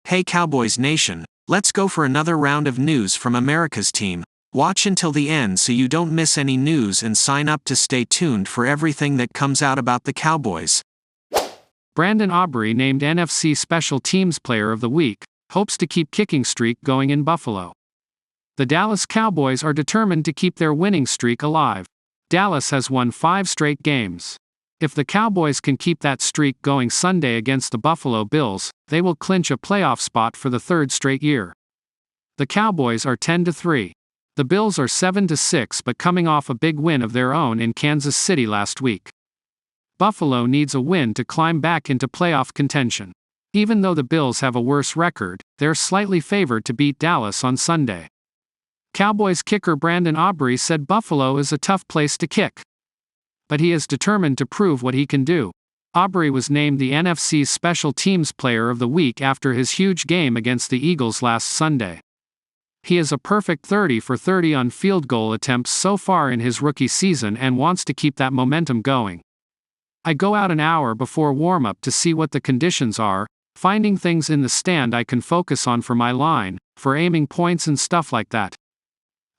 Hey Cowboys Nation, let's go for another round of news from America's team. Watch until the end so you don't miss any news and sign up to stay tuned for everything that comes out about the Cowboys. Brandon Aubrey named NFC Special Teams Player of the Week, hopes to keep kicking streak going in Buffalo. The Dallas Cowboys are determined to keep their winning streak alive. Dallas has won 5 straight games. If the Cowboys can keep that streak going Sunday against the Buffalo Bills, they will clinch a playoff spot for the 3rd straight year. The Cowboys are 10-3. The Bills are 7-6 but coming off a big win of their own in Kansas City last week. Buffalo needs a win to climb back into playoff contention. Even though the Bills have a worse record, they're slightly favored to beat Dallas on Sunday. Cowboys kicker Brandon Aubrey said Buffalo is a tough place to kick, but he is determined to prove what he can do. Aubrey was named the NFC's Special Teams Player of the Week after his huge game against the Eagles last Sunday. He is a perfect 30 for 30 on field goal attempts so far in his rookie season and wants to keep that momentum going. I go out an hour before warm-up to see what the conditions are, finding things in the stand I can focus on for my line, for aiming points and stuff like that.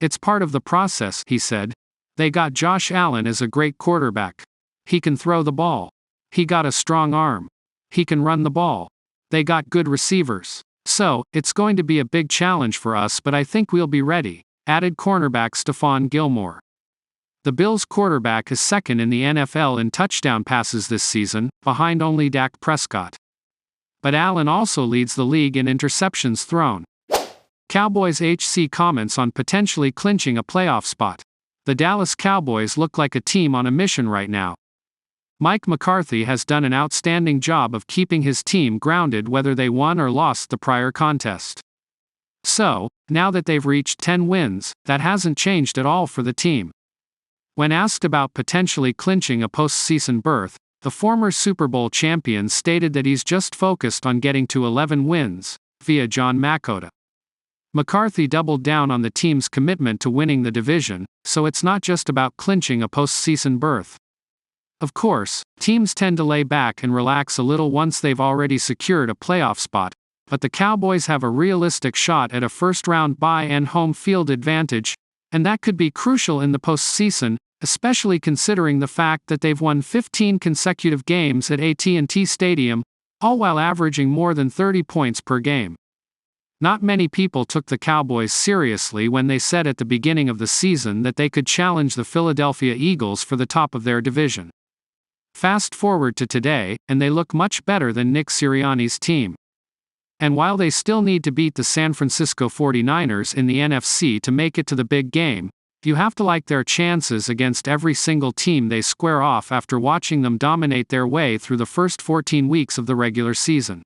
It's part of the process, he said. They got Josh Allen as a great quarterback. He can throw the ball. He got a strong arm. He can run the ball. They got good receivers. So, it's going to be a big challenge for us, but I think we'll be ready, added cornerback Stephon Gilmore. The Bills' quarterback is second in the NFL in touchdown passes this season, behind only Dak Prescott. But Allen also leads the league in interceptions thrown. Cowboys HC comments on potentially clinching a playoff spot. The Dallas Cowboys look like a team on a mission right now. Mike McCarthy has done an outstanding job of keeping his team grounded whether they won or lost the prior contest. So, now that they've reached 10 wins, that hasn't changed at all for the team. When asked about potentially clinching a postseason berth, the former Super Bowl champion stated that he's just focused on getting to 11 wins, via John Makota. McCarthy doubled down on the team's commitment to winning the division, so it's not just about clinching a postseason berth. Of course, teams tend to lay back and relax a little once they've already secured a playoff spot, but the Cowboys have a realistic shot at a first-round bye and home field advantage, and that could be crucial in the postseason, especially considering the fact that they've won 15 consecutive games at AT&T Stadium, all while averaging more than 30 points per game. Not many people took the Cowboys seriously when they said at the beginning of the season that they could challenge the Philadelphia Eagles for the top of their division. Fast forward to today, and they look much better than Nick Sirianni's team. And while they still need to beat the San Francisco 49ers in the NFC to make it to the big game, you have to like their chances against every single team they square off after watching them dominate their way through the first 14 weeks of the regular season.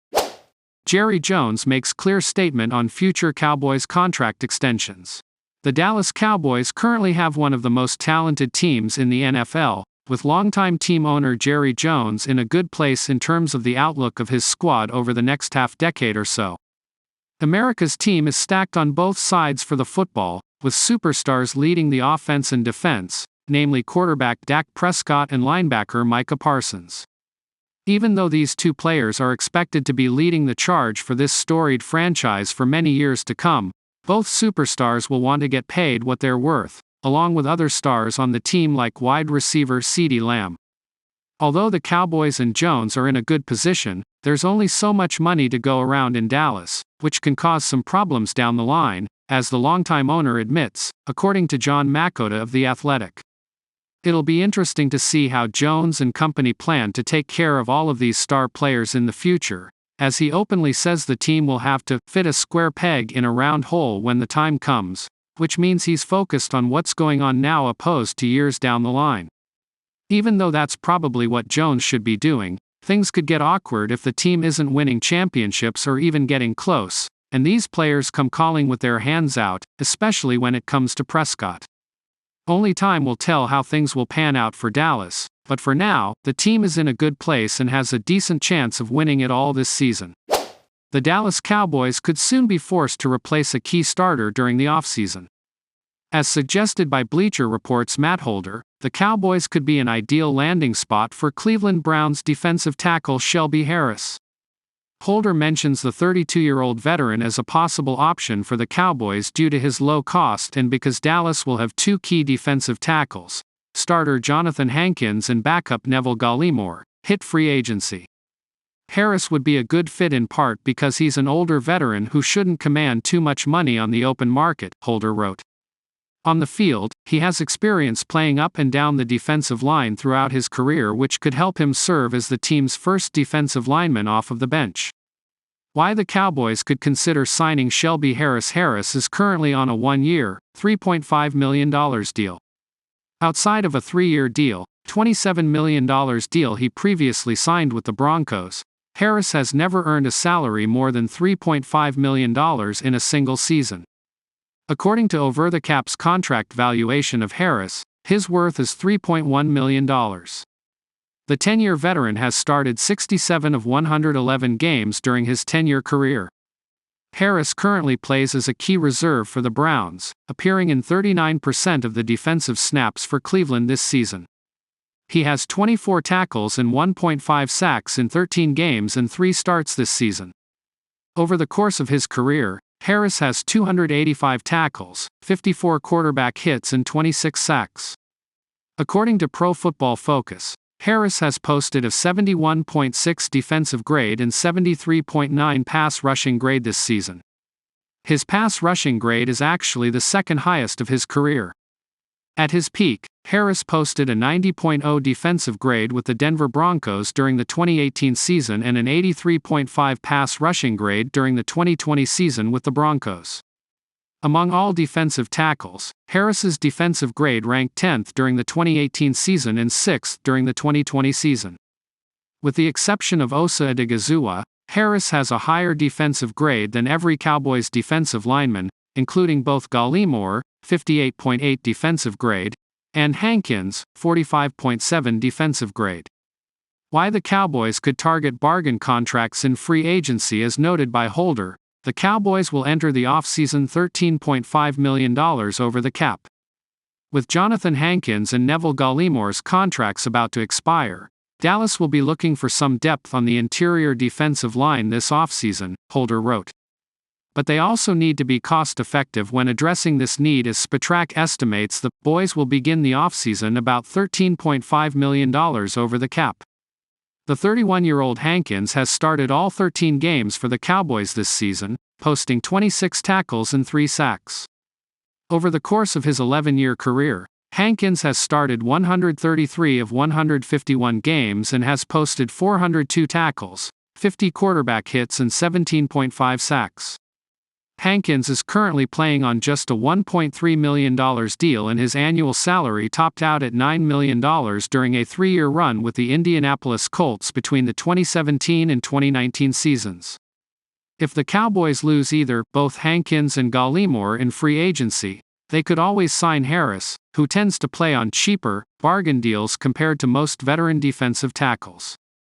Jerry Jones makes clear statement on future Cowboys contract extensions. The Dallas Cowboys currently have one of the most talented teams in the NFL, with longtime team owner Jerry Jones in a good place in terms of the outlook of his squad over the next half-decade or so. America's team is stacked on both sides for the football, with superstars leading the offense and defense, namely quarterback Dak Prescott and linebacker Micah Parsons. Even though these two players are expected to be leading the charge for this storied franchise for many years to come, both superstars will want to get paid what they're worth, along with other stars on the team like wide receiver CeeDee Lamb. Although the Cowboys and Jones are in a good position, there's only so much money to go around in Dallas, which can cause some problems down the line, as the longtime owner admits, according to John Makota of The Athletic. It'll be interesting to see how Jones and company plan to take care of all of these star players in the future, as he openly says the team will have to fit a square peg in a round hole when the time comes, which means he's focused on what's going on now opposed to years down the line. Even though that's probably what Jones should be doing, things could get awkward if the team isn't winning championships or even getting close, and these players come calling with their hands out, especially when it comes to Prescott. Only time will tell how things will pan out for Dallas, but for now, the team is in a good place and has a decent chance of winning it all this season. The Dallas Cowboys could soon be forced to replace a key starter during the offseason. As suggested by Bleacher Report's Matt Holder, the Cowboys could be an ideal landing spot for Cleveland Browns defensive tackle Shelby Harris. Holder mentions the 32-year-old veteran as a possible option for the Cowboys due to his low cost and because Dallas will have two key defensive tackles, starter Jonathan Hankins and backup Neville Gallimore, hit free agency. Harris would be a good fit in part because he's an older veteran who shouldn't command too much money on the open market, Holder wrote. On the field, he has experience playing up and down the defensive line throughout his career, which could help him serve as the team's first defensive lineman off of the bench. Why the Cowboys could consider signing Shelby Harris. Harris is currently on a 1-year, $3.5 million deal. Outside of a 3-year deal, $27 million deal he previously signed with the Broncos, Harris has never earned a salary more than $3.5 million in a single season. According to Over the Cap's contract valuation of Harris, his worth is $3.1 million. The 10-year veteran has started 67 of 111 games during his 10-year career. Harris currently plays as a key reserve for the Browns, appearing in 39% of the defensive snaps for Cleveland this season. He has 24 tackles and 1.5 sacks in 13 games and 3 starts this season. Over the course of his career, Harris has 285 tackles, 54 quarterback hits and 26 sacks. According to Pro Football Focus, Harris has posted a 71.6 defensive grade and 73.9 pass rushing grade this season. His pass rushing grade is actually the second highest of his career. At his peak, Harris posted a 90.0 defensive grade with the Denver Broncos during the 2018 season and an 83.5 pass rushing grade during the 2020 season with the Broncos. Among all defensive tackles, Harris's defensive grade ranked 10th during the 2018 season and 6th during the 2020 season. With the exception of Osa Odighizuwa, Harris has a higher defensive grade than every Cowboys defensive lineman, including both Gallimore, 58.8 defensive grade, and Hankins, 45.7 defensive grade. Why the Cowboys could target bargain contracts in free agency. As noted by Holder, the Cowboys will enter the offseason $13.5 million over the cap. With Jonathan Hankins and Neville Gallimore's contracts about to expire, Dallas will be looking for some depth on the interior defensive line this offseason, Holder wrote. But they also need to be cost-effective when addressing this need, as Spatrak estimates the boys will begin the offseason about $13.5 million over the cap. The 31-year-old Hankins has started all 13 games for the Cowboys this season, posting 26 tackles and 3 sacks. Over the course of his 11-year career, Hankins has started 133 of 151 games and has posted 402 tackles, 50 quarterback hits and 17.5 sacks. Hankins is currently playing on just a $1.3 million deal, and his annual salary topped out at $9 million during a 3-year run with the Indianapolis Colts between the 2017 and 2019 seasons. If the Cowboys lose either both Hankins and Gallimore in free agency, they could always sign Harris, who tends to play on cheaper, bargain deals compared to most veteran defensive tackles.